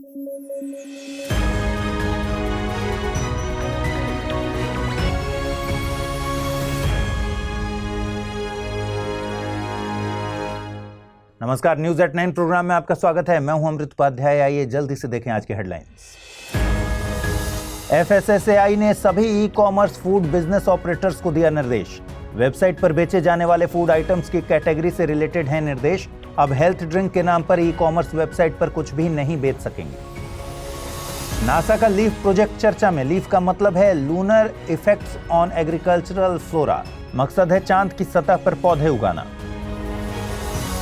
नमस्कार, news at 9 programme में आपका स्वागत है। मैं हूं अमृत उपाध्याय। आइए जल्दी से देखें आज की हेडलाइंस। FSSAI ने सभी e commerce food business operators को दिया निर्देश। वेबसाइट पर बेचे जाने वाले फूड आइटम्स की कैटेगरी से रिलेटेड हैं निर्देश। अब हेल्थ ड्रिंक के नाम पर ई कॉमर्स वेबसाइट पर कुछ भी नहीं बेच सकेंगे। नासा का लीफ प्रोजेक्ट चर्चा में। लीफ का मतलब है lunar effects on agricultural flora. मकसद है चांद की सतह पर पौधे उगाना।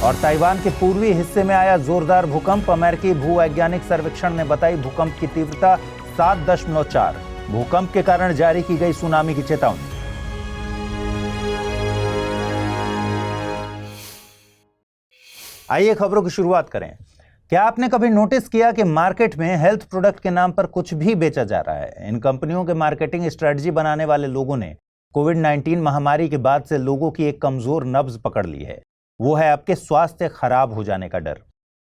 और ताइवान के पूर्वी हिस्से में आया जोरदार भूकंप। अमेरिकी भूवैज्ञानिक सर्वेक्षण ने बताई भूकंप की तीव्रता 7.4। भूकंप के कारण जारी की गई सुनामी की चेतावनी। आइए खबरों की शुरुआत करें। क्या आपने कभी नोटिस किया कि मार्केट में हेल्थ प्रोडक्ट के नाम पर कुछ भी बेचा जा रहा है? इन कंपनियों के मार्केटिंग स्ट्रेटजी बनाने वाले लोगों ने कोविड-19 महामारी के बाद से लोगों की एक कमजोर नब्ज पकड़ ली है। वो है आपके स्वास्थ्य खराब हो जाने का डर।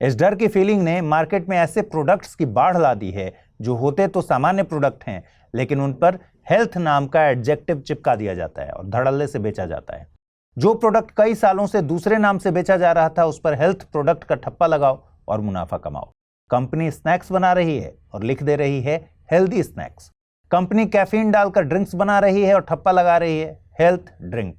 इस डर की फीलिंग ने मार्केट में ऐसे प्रोडक्ट्स की बाढ़ ला दी है जो होते तो सामान्य प्रोडक्ट हैं, लेकिन उन पर हेल्थ नाम का एडजेक्टिव चिपका दिया जाता है और धड़ल्ले से बेचा जाता है। जो प्रोडक्ट कई सालों से दूसरे नाम से बेचा जा रहा था, उस पर हेल्थ प्रोडक्ट का ठप्पा लगाओ और मुनाफा कमाओ। कंपनी स्नैक्स बना रही है और लिख दे रही है हेल्दी स्नैक्स। कैफीन कैफीन डालकर ड्रिंक्स बना रही है और ठप्पा लगा रही है हेल्थ ड्रिंक।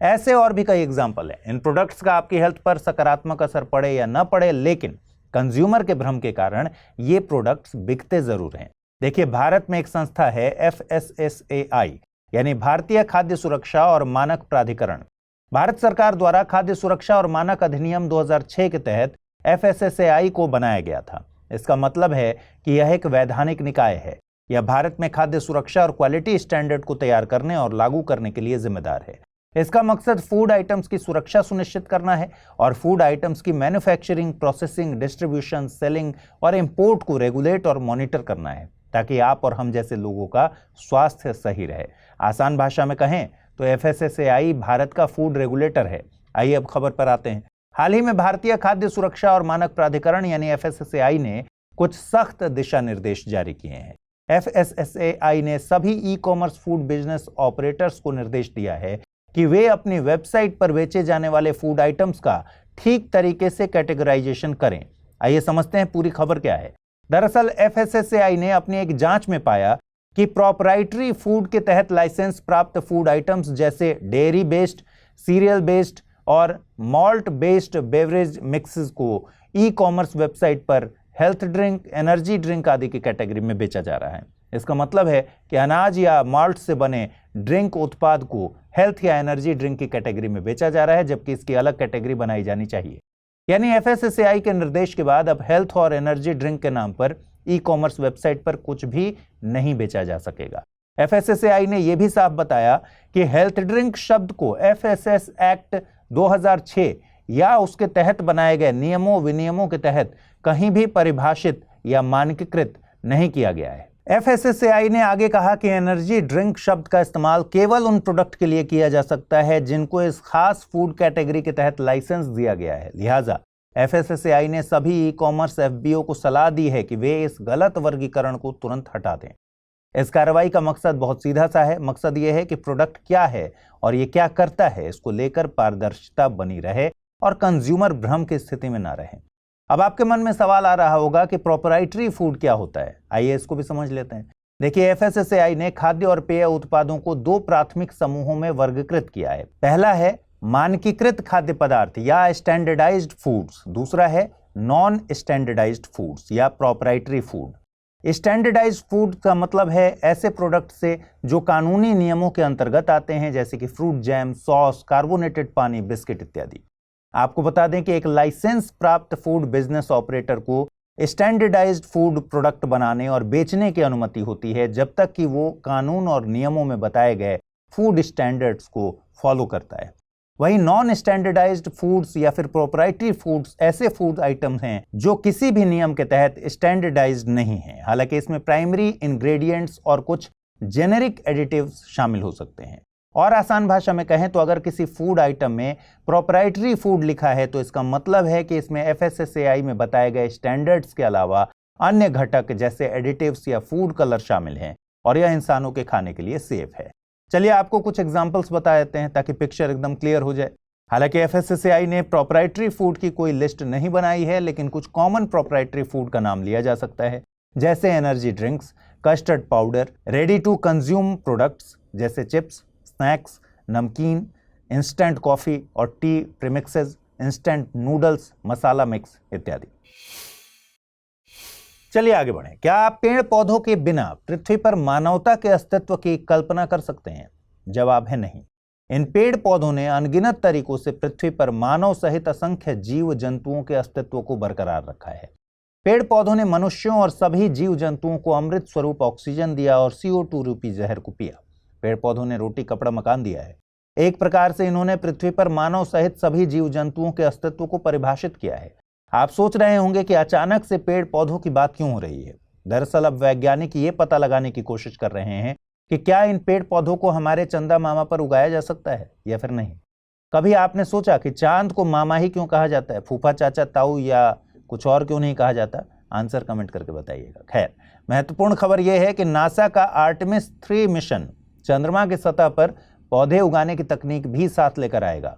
ऐसे और भी कई एग्जाम्पल हैं। इन प्रोडक्ट्स का आपकी हेल्थ पर सकारात्मक असर पड़े या न पड़े, लेकिन कंज्यूमर के भ्रम के कारण ये प्रोडक्ट्स बिकते जरूर हैं। देखिए, भारत में एक संस्था है FSSAI, यानी भारतीय खाद्य सुरक्षा और मानक प्राधिकरण। भारत सरकार द्वारा खाद्य सुरक्षा और मानक अधिनियम 2006 के तहत FSSAI को बनाया गया था। इसका मतलब है कि यह एक वैधानिक निकाय है। यह भारत में खाद्य सुरक्षा और क्वालिटी स्टैंडर्ड को तैयार करने और लागू करने के लिए जिम्मेदार है। इसका मकसद फूड आइटम्स की सुरक्षा सुनिश्चित करना है और फूड आइटम्स की मैन्युफैक्चरिंग, प्रोसेसिंग, डिस्ट्रीब्यूशन, सेलिंग और इंपोर्ट को रेगुलेट और मॉनिटर करना है, ताकि आप और हम जैसे लोगों का स्वास्थ्य सही रहे। आसान भाषा में कहें तो FSSAI भारत का फूड रेगुलेटर है। आइए अब खबर पर आते हैं। हाल ही में भारतीय खाद्य सुरक्षा और मानक प्राधिकरण यानी FSSAI ने कुछ सख्त दिशा निर्देश जारी किए हैं। FSSAI ने सभी e commerce food business operators को निर्देश दिया है कि वे अपनी वेबसाइट पर बेचे जाने वाले फूड आइटम्स का ठीक तरीके से कैटेगराइजेशन करें। आइए समझते हैं पूरी खबर क्या है। दरअसल FSSAI ने अपनी एक जांच में पाया कि प्रोप्राइटरी फूड के तहत लाइसेंस प्राप्त फूड आइटम्स जैसे डेयरी बेस्ड, सीरियल बेस्ड और मॉल्ट बेस्ड बेवरेज मिक्सेस को ई कॉमर्स वेबसाइट पर हेल्थ ड्रिंक, एनर्जी ड्रिंक आदि की कैटेगरी में बेचा जा रहा है। इसका मतलब है कि अनाज या माल्ट से बने ड्रिंक उत्पाद को हेल्थ या एनर्जी ड्रिंक की कैटेगरी में बेचा जा रहा है, जबकि इसकी अलग कैटेगरी बनाई जानी चाहिए। यानी FSSAI के निर्देश के बाद अब हेल्थ और एनर्जी ड्रिंक के नाम पर ई कॉमर्स वेबसाइट पर कुछ भी नहीं बेचा जा सकेगा। FSSAI ने यह भी साफ बताया कि हेल्थ ड्रिंक शब्द को FSS एक्ट 2006 या उसके तहत बनाए गए नियमों विनियमों के तहत कहीं भी परिभाषित या मानकीकृत नहीं किया गया है। FSSAI ने आगे कहा कि एनर्जी ड्रिंक शब्द का इस्तेमाल केवल उन प्रोडक्ट के लिए किया जा सकता है जिनको इस खास फूड कैटेगरी के तहत लाइसेंस दिया गया है। लिहाजा FSSAI ने सभी ई कॉमर्स FBO को सलाह दी है कि वे इस गलत वर्गीकरण को तुरंत हटा दें। इस कार्रवाई का मकसद बहुत सीधा सा है। मकसद ये है कि प्रोडक्ट क्या है और ये क्या करता है, इसको लेकर पारदर्शिता बनी रहे और कंज्यूमर भ्रम की स्थिति में ना रहे। अब आपके मन में सवाल आ रहा होगा कि प्रोप्राइटरी फूड क्या होता है। आइए इसको भी समझ लेते हैं। देखिए, FSSAI ने खाद्य और पेय उत्पादों को दो प्राथमिक समूहों में वर्गीकृत किया है। पहला है मानकीकृत खाद्य पदार्थ या स्टैंडर्डाइज्ड फूड्स, दूसरा है नॉन स्टैंडर्डाइज्ड फूड्स या प्रोप्राइटरी फूड। स्टैंडर्डाइज्ड फूड का मतलब है ऐसे प्रोडक्ट से जो कानूनी नियमों के अंतर्गत आते हैं, जैसे कि फ्रूट जैम, सॉस, कार्बोनेटेड पानी, बिस्किट इत्यादि। आपको बता दें कि एक लाइसेंस प्राप्त फूड बिजनेस ऑपरेटर को स्टैंडर्डाइज्ड फूड प्रोडक्ट बनाने और बेचने की अनुमति होती है जब तक कि वो कानून और नियमों में बताए गए फूड स्टैंडर्ड्स को फॉलो करता है। वहीं नॉन स्टैंडर्डाइज्ड फूड्स या फिर प्रोप्राइटरी फूड्स ऐसे फूड आइटम्स हैं जो किसी भी नियम के तहत स्टैंडर्डाइज्ड नहीं हैं। हालांकि इसमें प्राइमरी इंग्रेडिएंट्स और कुछ जेनेरिक एडिटिव्स शामिल हो सकते हैं। और आसान भाषा में कहें तो अगर किसी फूड आइटम में प्रोप्राइटरी फूड लिखा है तो इसका मतलब है कि इसमें FSSAI में बताए गए स्टैंडर्ड्स के अलावा अन्य घटक जैसे एडिटिव्स या फूड कलर शामिल हैं और यह इंसानों के खाने के लिए सेफ है। चलिए आपको कुछ एग्जांपल्स बता देते हैं ताकि पिक्चर एकदम क्लियर हो जाए। हालांकि FSSAI ने प्रोप्राइटरी फूड की कोई लिस्ट नहीं बनाई है, लेकिन कुछ कॉमन प्रोप्राइटरी फूड का नाम लिया जा सकता है, जैसे energy drinks, custard powder, ready to consume products जैसे chips, snacks, namkeen, instant coffee और tea premixes, instant noodles, masala mix इत्यादि। चलिए आगे बढ़ें। क्या आप पेड़ पौधों के बिना पृथ्वी पर मानवता के अस्तित्व की कल्पना कर सकते हैं? जवाब है नहीं। इन पेड़ पौधों ने अनगिनत तरीकों से पृथ्वी पर मानव सहित असंख्य जीव जंतुओं के अस्तित्व को बरकरार रखा है। पेड़ पौधों ने मनुष्यों और सभी जीव जंतुओं को अमृत स्वरूप ऑक्सीजन दिया और CO2 रूपी जहर को पिया। पेड़ पौधों ने रोटी कपड़ा मकान दिया है। एक प्रकार से इन्होंने पृथ्वी पर मानव सहित सभी जीव जंतुओं के अस्तित्व को परिभाषित किया है। आप सोच रहे होंगे कि अचानक से पेड़ पौधों की बात क्यों हो रही है। दरअसल अब वैज्ञानिक ये पता लगाने की कोशिश कर रहे हैं कि क्या इन पेड़ पौधों को हमारे चंदा मामा पर उगाया जा सकता है या फिर नहीं। कभी आपने सोचा कि चांद को मामा ही क्यों कहा जाता है, फूफा, चाचा, ताऊ या कुछ और क्यों नहीं कहा जाता? आंसर कमेंट करके बताइएगा। खैर, महत्वपूर्ण खबर यह है कि नासा का आर्टेमिस 3 मिशन चंद्रमा की सतह पर पौधे उगाने की तकनीक भी साथ लेकर आएगा।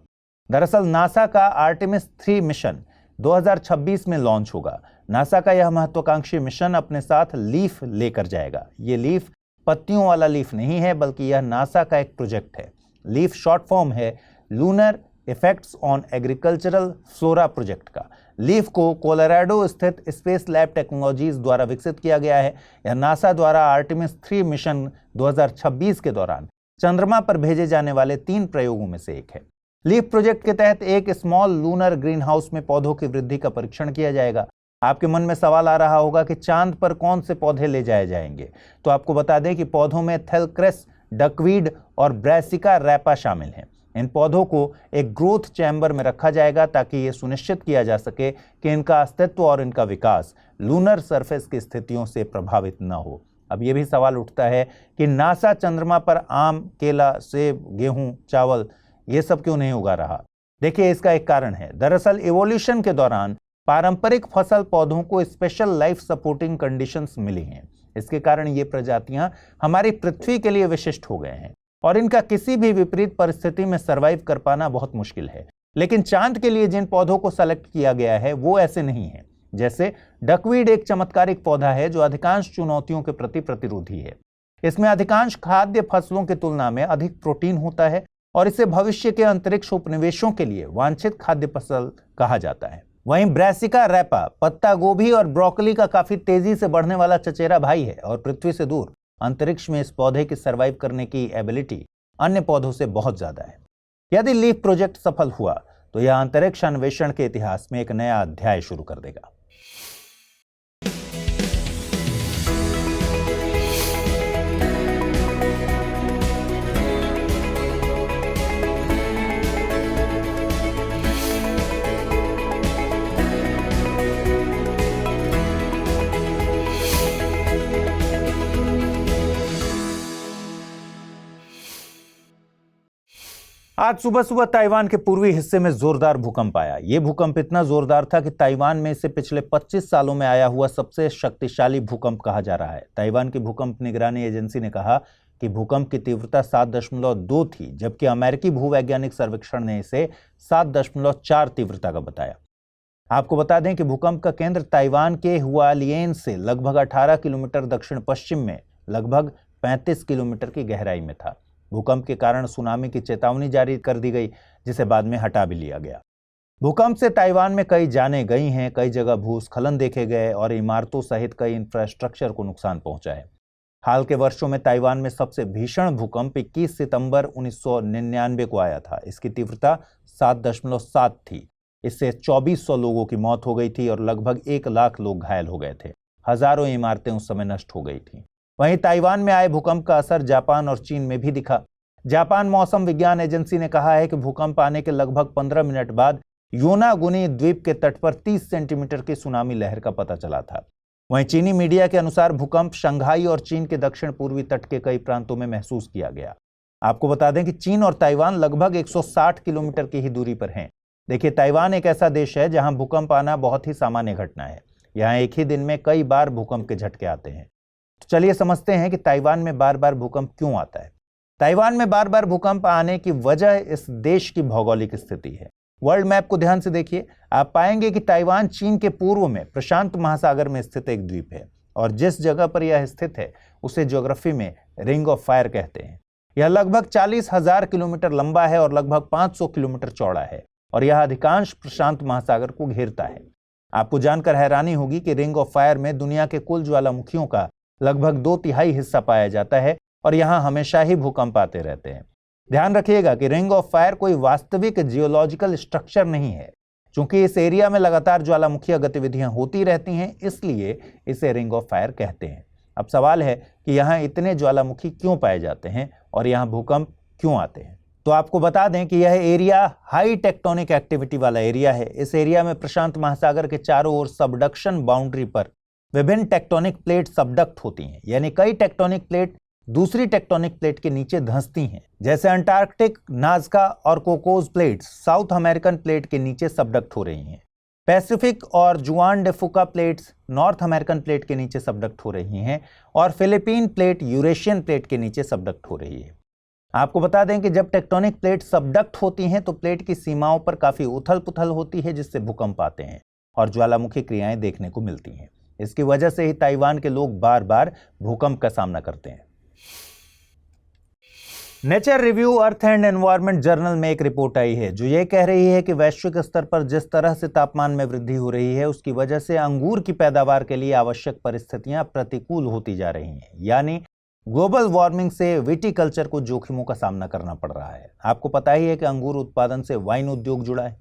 दरअसल नासा का आर्टेमिस 3 मिशन 2026 में लॉन्च होगा। नासा का यह महत्वाकांक्षी मिशन अपने साथ लीफ लेकर जाएगा। ये लीफ पत्तियों वाला लीफ नहीं है, बल्कि यह नासा का एक प्रोजेक्ट है। लीफ शॉर्ट फॉर्म है lunar effects on agricultural flora project का। लीफ को कोलोराडो स्थित स्पेस लैब टेक्नोलॉजीज द्वारा विकसित किया गया है। यह नासा द्वारा आर्टेमिस 3 मिशन 2026 के दौरान चंद्रमा पर भेजे जाने वाले 3 प्रयोगों में से एक है। लीफ प्रोजेक्ट के तहत एक स्मॉल लूनर ग्रीन हाउस में पौधों की वृद्धि का परीक्षण किया जाएगा। आपके मन में सवाल आ रहा होगा कि चांद पर कौन से पौधे ले जाए जाएंगे। तो आपको बता दें कि पौधों में थेलक्रेस, डकवीड और ब्रैसिका रैपा शामिल हैं। इन पौधों को एक ग्रोथ चैम्बर में रखा जाएगा ताकि ये सुनिश्चित किया जा सके कि इनका अस्तित्व और इनका विकास लूनर सरफेस की स्थितियों से प्रभावित न हो। अब ये भी सवाल उठता है कि नासा चंद्रमा पर आम, केला, सेब, गेहूं, चावल ये सब क्यों नहीं उगा रहा? देखिए, इसका एक कारण है। दरअसल इवोल्यूशन के दौरान पारंपरिक फसल पौधों को स्पेशल लाइफ सपोर्टिंग कंडीशंस मिली हैं। इसके कारण ये प्रजातियां हमारी पृथ्वी के लिए विशिष्ट हो गए हैं और इनका किसी भी विपरीत परिस्थिति में सर्वाइव कर पाना बहुत मुश्किल है। लेकिन चांद के लिए जिन पौधों को सेलेक्ट किया गया है वो ऐसे नहीं है। जैसे डकवीड एक चमत्कारिक पौधा है जो अधिकांश चुनौतियों के प्रति प्रतिरोधी है। इसमें अधिकांश खाद्य फसलों की तुलना में अधिक प्रोटीन होता है और इसे भविष्य के अंतरिक्ष उपनिवेशों के लिए वांछित खाद्य फसल कहा जाता है। वहीं ब्रैसिका रैपा पत्ता गोभी और ब्रोकली का काफी तेजी से बढ़ने वाला चचेरा भाई है और पृथ्वी से दूर अंतरिक्ष में इस पौधे की सर्वाइव करने की एबिलिटी अन्य पौधों से बहुत ज्यादा है। यदि लीफ प्रोजेक्ट सफल हुआ तो यह अंतरिक्ष अन्वेषण के इतिहास में एक नया अध्याय शुरू कर देगा। आज सुबह सुबह ताइवान के पूर्वी हिस्से में जोरदार भूकंप आया। यह भूकंप इतना जोरदार था कि ताइवान में इसे पिछले 25 सालों में आया हुआ सबसे शक्तिशाली भूकंप कहा जा रहा है। ताइवान की भूकंप निगरानी एजेंसी ने कहा कि भूकंप की तीव्रता 7.2 थी, जबकि अमेरिकी भूवैज्ञानिक सर्वेक्षण ने इसे 7.4 तीव्रता का बताया। आपको बता दें कि भूकंप का केंद्र ताइवान के हुआलियन से लगभग 18 किलोमीटर दक्षिण पश्चिम में लगभग 35 किलोमीटर की गहराई में था। भूकंप के कारण सुनामी की चेतावनी जारी कर दी गई, जिसे बाद में हटा भी लिया गया। भूकंप से ताइवान में कई जानें गई हैं, कई जगह भूस्खलन देखे गए और इमारतों सहित कई इंफ्रास्ट्रक्चर को नुकसान पहुंचा है। हाल के वर्षों में ताइवान में सबसे भीषण भूकंप 21 सितंबर 1999 को आया था। इसकी तीव्रता 7.7 थी। इससे 2400 लोगों की मौत हो गई थी और लगभग 1 लाख लोग घायल हो गए थे। हजारों इमारतें उस समय नष्ट हो गई थीं। वहीं ताइवान में आए भूकंप का असर जापान और चीन में भी दिखा। जापान मौसम विज्ञान एजेंसी ने कहा है कि भूकंप आने के लगभग 15 मिनट बाद योनागुनी द्वीप के तट पर 30 सेंटीमीटर की सुनामी लहर का पता चला था। वहीं चीनी मीडिया के अनुसार भूकंप शंघाई और चीन के दक्षिण पूर्वी तट के कई प्रांतों में महसूस किया गया। आपको बता दें कि चीन और ताइवान लगभग 160 किलोमीटर की ही दूरी पर हैं। देखिए, ताइवान एक ऐसा देश है जहां भूकंप आना बहुत ही सामान्य घटना है। यहाँ एक ही दिन में कई बार भूकंप के झटके आते हैं। तो चलिए समझते हैं कि ताइवान में बार बार भूकंप क्यों आता है। ताइवान में बार बार भूकंप आने की वजह इस देश की भौगोलिक स्थिति है। वर्ल्ड मैप को ध्यान से देखिए, आप पाएंगे कि ताइवान चीन के पूर्व में प्रशांत महासागर में स्थित एक द्वीप है और जिस जगह पर यह स्थित है उसे ज्योग्राफी में रिंग ऑफ फायर कहते हैं। यह लगभग 40,000 किलोमीटर लंबा है और लगभग 500 किलोमीटर चौड़ा है और यह अधिकांश प्रशांत महासागर को घेरता है। आपको जानकर हैरानी होगी कि रिंग ऑफ फायर में दुनिया के कुल ज्वालामुखियों का लगभग 2/3 हिस्सा पाया जाता है और यहाँ हमेशा ही भूकंप आते रहते हैं। ध्यान रखिएगा कि रिंग ऑफ फायर कोई वास्तविक जियोलॉजिकल स्ट्रक्चर नहीं है। चूंकि इस एरिया में लगातार ज्वालामुखीय गतिविधियां होती रहती हैं, इसलिए इसे रिंग ऑफ फायर कहते हैं। अब सवाल है कि यहाँ इतने ज्वालामुखी क्यों पाए जाते हैं और यहाँ भूकंप क्यों आते हैं। तो आपको बता दें कि यह एरिया हाई टेक्टोनिक एक्टिविटी वाला एरिया है। इस एरिया में प्रशांत महासागर के चारों ओर सबडक्शन बाउंड्री पर विभिन्न टेक्टोनिक प्लेट सबडक्ट होती हैं, यानी कई टेक्टोनिक प्लेट दूसरी टेक्टोनिक प्लेट के नीचे धंसती हैं। जैसे अंटार्कटिक, नाज़का और Cocos plates South American plate के नीचे सबडक्ट हो रही हैं। पैसिफिक और Juan de Fuca plates North American plate के नीचे सबडक्ट हो रही हैं और फिलीपीन प्लेट यूरेशियन प्लेट के नीचे सबडक्ट हो रही है। आपको बता दें कि जब टेक्टोनिक प्लेट सबडक्ट होती हैं तो प्लेट की सीमाओं पर काफी उथल पुथल होती है, जिससे भूकंप आते हैं और ज्वालामुखी क्रियाएं देखने को मिलती हैं। इसकी वजह से ही ताइवान के लोग बार बार भूकंप का सामना करते हैं। Nature review earth and environment journal में एक रिपोर्ट आई है जो ये कह रही है कि वैश्विक स्तर पर जिस तरह से तापमान में वृद्धि हो रही है उसकी वजह से अंगूर की पैदावार के लिए आवश्यक परिस्थितियां प्रतिकूल होती जा रही हैं, यानी ग्लोबल वार्मिंग से विटीकल्चर को जोखिमों का सामना करना पड़ रहा है। आपको पता ही है कि अंगूर उत्पादन से वाइन उद्योग जुड़ा है।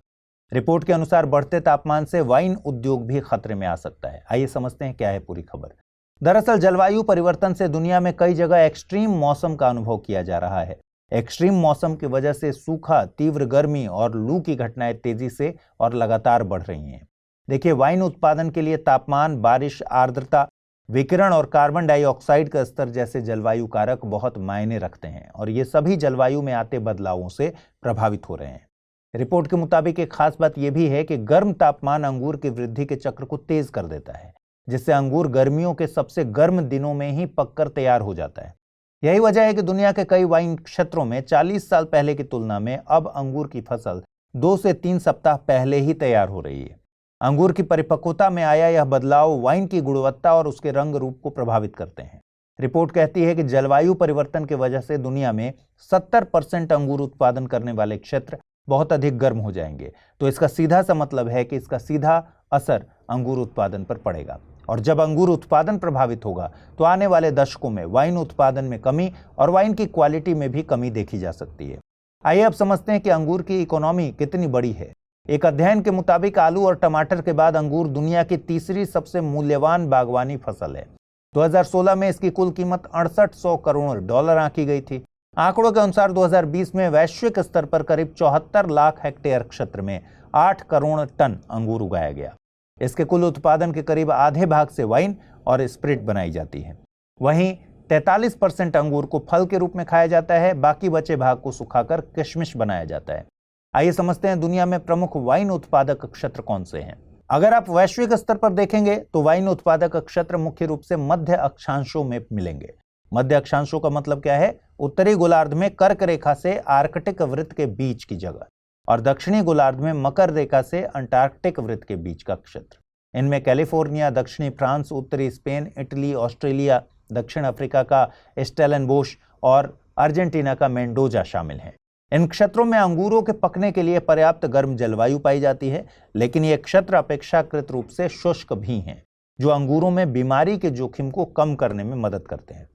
रिपोर्ट के अनुसार बढ़ते तापमान से वाइन उद्योग भी खतरे में आ सकता है। आइए समझते हैं क्या है पूरी खबर। दरअसल जलवायु परिवर्तन से दुनिया में कई जगह एक्सट्रीम मौसम का अनुभव किया जा रहा है। एक्सट्रीम मौसम की वजह से सूखा, तीव्र गर्मी और लू की घटनाएं तेजी से और लगातार बढ़ रही हैं। देखिए, वाइन उत्पादन के लिए तापमान, बारिश, आर्द्रता, विकिरण और कार्बन डाइऑक्साइड का स्तर जैसे जलवायु कारक बहुत मायने रखते हैं और ये सभी जलवायु में आते बदलावों से प्रभावित हो रहे हैं। रिपोर्ट के मुताबिक एक खास बात यह भी है कि गर्म तापमान अंगूर की वृद्धि के चक्र को तेज कर देता है, जिससे अंगूर गर्मियों के सबसे गर्म दिनों में ही पककर तैयार हो जाता है। यही वजह है कि दुनिया के कई वाइन क्षेत्रों में 40 साल पहले की तुलना में अब अंगूर की फसल 2 से 3 सप्ताह पहले ही तैयार हो रही है। अंगूर की परिपक्वता में आया यह बदलाव वाइन की गुणवत्ता और उसके रंग रूप को प्रभावित करते हैं। रिपोर्ट कहती है कि जलवायु परिवर्तन की वजह से दुनिया में 70% अंगूर उत्पादन करने वाले क्षेत्र बहुत अधिक गर्म हो जाएंगे। तो इसका सीधा सा मतलब है कि इसका सीधा असर अंगूर उत्पादन पर पड़ेगा और जब अंगूर उत्पादन प्रभावित होगा तो आने वाले दशकों में वाइन उत्पादन में कमी और वाइन की क्वालिटी में भी कमी देखी जा सकती है। आइए अब समझते हैं कि अंगूर की इकोनॉमी कितनी बड़ी है। एक अध्ययन के मुताबिक आलू और टमाटर के बाद अंगूर दुनिया की तीसरी सबसे मूल्यवान बागवानी फसल है। 2016 में इसकी कुल कीमत 6800 करोड़ डॉलर आंकी गई थी। आंकड़ों के अनुसार 2020 में वैश्विक स्तर पर करीब 74 लाख हेक्टेयर क्षेत्र में 8 करोड़ टन अंगूर उगाया गया। इसके कुल उत्पादन के करीब आधे भाग से वाइन और स्पिरिट बनाई जाती है। वहीं 43% अंगूर को फल के रूप में खाया जाता है, बाकी बचे भाग को सुखाकर किशमिश बनाया जाता है। आइए समझते हैं दुनिया में प्रमुख वाइन उत्पादक क्षेत्र कौन से हैं। अगर आप वैश्विक स्तर पर देखेंगे तो वाइन उत्पादक क्षेत्र मुख्य रूप से मध्य अक्षांशों में मिलेंगे। मध्य अक्षांशों का मतलब क्या है? उत्तरी गोलार्ध में कर्क रेखा से आर्कटिक वृत्त के बीच की जगह और दक्षिणी गोलार्ध में मकर रेखा से अंटार्कटिक वृत्त के बीच का क्षेत्र। इनमें कैलिफोर्निया, दक्षिणी फ्रांस, उत्तरी स्पेन, इटली, ऑस्ट्रेलिया, दक्षिण अफ्रीका का स्टेलनबोश और अर्जेंटीना का मेंडोजा शामिल हैं। इन क्षेत्रों में अंगूरों के पकने के लिए पर्याप्त गर्म जलवायु पाई जाती है, लेकिन ये क्षेत्र अपेक्षाकृत रूप से शुष्क भी हैं, जो अंगूरों में बीमारी के जोखिम को कम करने में मदद करते हैं।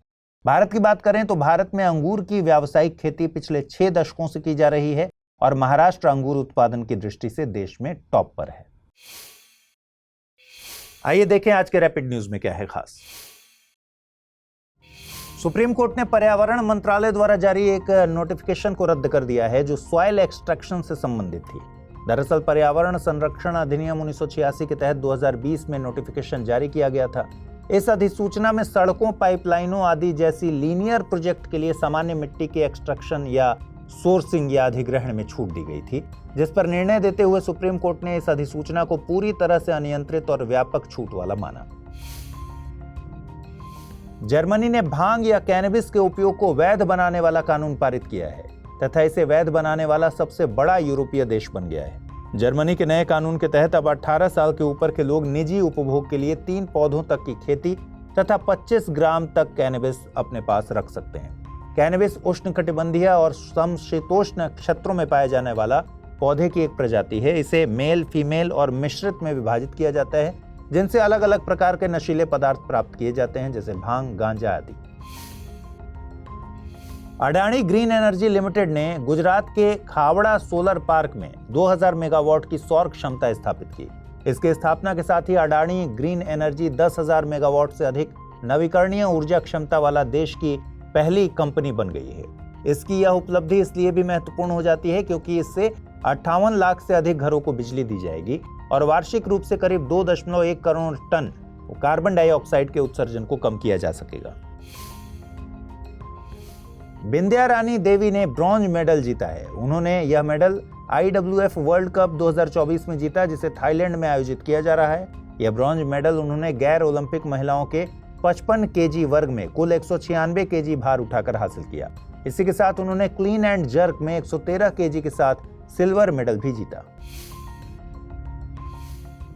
भारत की बात करें तो भारत में अंगूर की व्यावसायिक खेती पिछले 6 दशकों से की जा रही है और महाराष्ट्र अंगूर उत्पादन की दृष्टि से देश में टॉप पर है। आइए देखें आज के रैपिड न्यूज में क्या है खास। सुप्रीम कोर्ट ने पर्यावरण मंत्रालय द्वारा जारी एक नोटिफिकेशन को रद्द कर दिया है जो सॉइल एक्सट्रैक्शन से संबंधित थी। दरअसल पर्यावरण संरक्षण अधिनियम 1986 के तहत 2020 में नोटिफिकेशन जारी किया गया था। इस अधिसूचना में सड़कों, पाइपलाइनों आदि जैसी लीनियर प्रोजेक्ट के लिए सामान्य मिट्टी के एक्सट्रैक्शन या सोर्सिंग या अधिग्रहण में छूट दी गई थी, जिस पर निर्णय देते हुए सुप्रीम कोर्ट ने इस अधिसूचना को पूरी तरह से अनियंत्रित और व्यापक छूट वाला माना। जर्मनी ने भांग या कैनबिस के उपयोग को वैध बनाने वाला कानून पारित किया है तथा इसे वैध बनाने वाला सबसे बड़ा यूरोपीय देश बन गया है। जर्मनी के नए कानून के तहत अब 18 साल के ऊपर के लोग निजी उपभोग के लिए 3 पौधों तक की खेती तथा 25 ग्राम तक कैनबिस अपने पास रख सकते हैं। कैनबिस उष्णकटिबंधीय और समशीतोष्ण क्षेत्रों में पाए जाने वाला पौधे की एक प्रजाति है। इसे मेल, फीमेल और मिश्रित में विभाजित किया जाता है, जिनसे अलग अलग प्रकार के नशीले पदार्थ प्राप्त किए जाते हैं, जैसे भांग, गांजा आदि। अडानी ग्रीन एनर्जी लिमिटेड ने गुजरात के खावड़ा सोलर पार्क में 2000 मेगावाट की सौर क्षमता स्थापित की। इसकी स्थापना के साथ ही अडानी ग्रीन एनर्जी 10,000 मेगावाट से अधिक नवीकरणीय ऊर्जा क्षमता वाला देश की पहली कंपनी बन गई है। इसकी यह उपलब्धि इसलिए भी महत्वपूर्ण हो जाती है क्योंकि इससे 58 लाख से अधिक घरों को बिजली दी जाएगी और वार्षिक रूप से करीब 2.1 करोड़ टन कार्बन डाइऑक्साइड के उत्सर्जन को कम किया जा सकेगा। बिंद्या रानी देवी ने ब्रॉन्ज मेडल जीता है। उन्होंने यह मेडल IWF वर्ल्ड कप 2024 में जीता, जिसे थाईलैंड में आयोजित किया जा रहा है। यह ब्रॉन्ज मेडल उन्होंने गैर ओलंपिक महिलाओं के 55 केजी वर्ग में कुल 196 केजी भार उठाकर हासिल किया। इसी के साथ उन्होंने क्लीन एंड जर्क में 113 केजी के साथ सिल्वर मेडल भी जीता।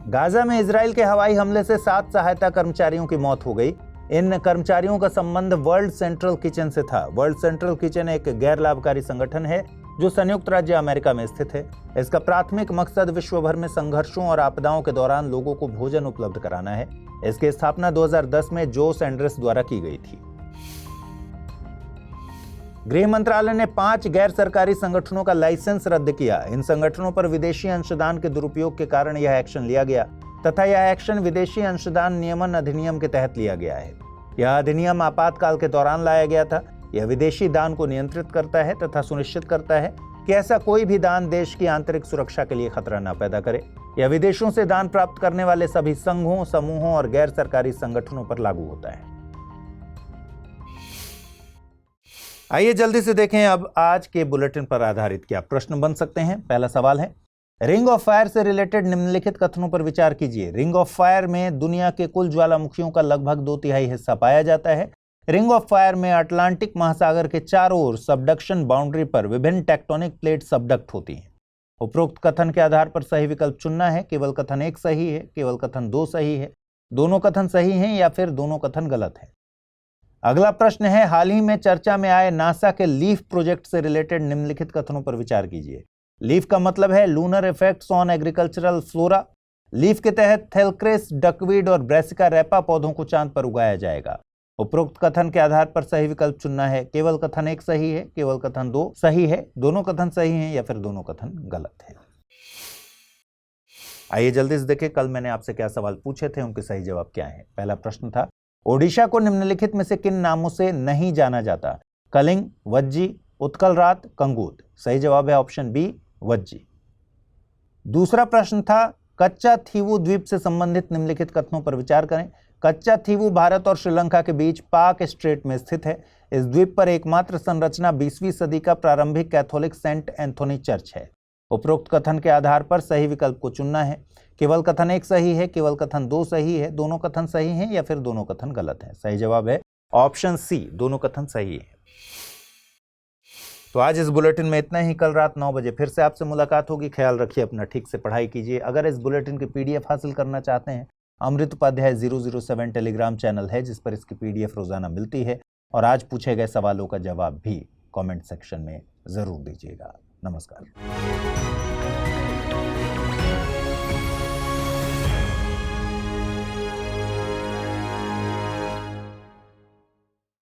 गाजा में इजराइल के हवाई हमले से 7 सहायता कर्मचारियों की मौत हो गई। इन कर्मचारियों का संबंध वर्ल्ड सेंट्रल किचन से था। वर्ल्ड सेंट्रल किचन एक गैर लाभकारी संगठन है जो संयुक्त राज्य अमेरिका में स्थित है। इसका प्राथमिक मकसद विश्व भर में संघर्षों और आपदाओं के दौरान लोगों को भोजन उपलब्ध कराना है। इसकी स्थापना 2010 में जो सैंडर्स द्वारा की गई थी। गृह मंत्रालय ने 5 गैर सरकारी संगठनों का लाइसेंस रद्द किया। इन संगठनों पर विदेशी अंशदान के दुरुपयोग के कारण यह एक्शन लिया गया तथा यह एक्शन विदेशी अंशदान नियमन अधिनियम के तहत लिया गया है। यह अधिनियम आपातकाल के दौरान लाया गया था। यह विदेशी दान को नियंत्रित करता है तथा सुनिश्चित करता है कि ऐसा कोई भी दान देश की आंतरिक सुरक्षा के लिए खतरा न पैदा करे। यह विदेशों से दान प्राप्त करने वाले सभी संघों, समूहों और गैर सरकारी संगठनों पर लागू होता है। आइए जल्दी से देखें अब आज के बुलेटिन पर आधारित क्या प्रश्न बन सकते हैं। पहला सवाल है, रिंग ऑफ फायर से रिलेटेड निम्नलिखित कथनों पर विचार कीजिए। रिंग ऑफ फायर में दुनिया के कुल ज्वालामुखियों का लगभग 2/3 हिस्सा पाया जाता है। रिंग ऑफ फायर में अटलांटिक महासागर के चारों ओर सबडक्शन बाउंड्री पर विभिन्न टेक्टोनिक प्लेट सबडक्ट होती हैं। उपरोक्त कथन के आधार पर सही विकल्प चुनना है। केवल कथन 1 सही है, केवल कथन 2 सही है, दोनों कथन सही हैं या फिर दोनों कथन गलत है। अगला प्रश्न है, हाल ही में चर्चा में आए नासा के लीफ प्रोजेक्ट से रिलेटेड निम्नलिखित कथनों पर विचार कीजिए। लीफ का मतलब है lunar effects on agricultural flora. Leaf के तहत थेलक्रेस, डकवीड और ब्रेसिका रैपा पौधों को चांद पर उगाया जाएगा। उपरोक्त कथन के आधार पर सही विकल्प चुनना है। केवल कथन 1 सही है, केवल कथन 2 सही है, दोनों कथन सही हैं या फिर दोनों कथन गलत है। आइए जल्दी से देखें कल मैंने आपसे क्या सवाल पूछे थे, उनके सही जवाब क्या है। पहला प्रश्न था, ओडिशा को निम्नलिखित में से किन नामों से नहीं जाना जाता? कलिंग, वज्जी, उत्कलरात, कंगूत। सही जवाब है ऑप्शन बी, वज्जी। दूसरा प्रश्न था, कच्चा थीवू द्वीप से संबंधित निम्नलिखित कथनों पर विचार करें। कच्चा थीवू भारत और श्रीलंका के बीच पाक स्ट्रेट में स्थित है। इस द्वीप पर एकमात्र संरचना 20वीं सदी का प्रारंभिक कैथोलिक सेंट एंथोनी चर्च है। उपरोक्त कथन के आधार पर सही विकल्प को चुनना है। केवल कथन 1 सही है, केवल कथन 2 सही है, दोनों कथन सही हैं या फिर दोनों कथन गलत है। सही जवाब है ऑप्शन सी, दोनों कथन सही है। तो आज इस बुलेटिन में इतना ही। कल रात 9 बजे फिर से आपसे मुलाकात होगी। ख्याल रखिए अपना, ठीक से पढ़ाई कीजिए। अगर इस बुलेटिन की PDF हासिल करना चाहते हैं, अमृत उपाध्याय 007 टेलीग्राम चैनल है जिस पर इसकी PDF रोजाना मिलती है और आज पूछे गए सवालों का जवाब भी कमेंट सेक्शन में जरूर दीजिएगा। नमस्कार।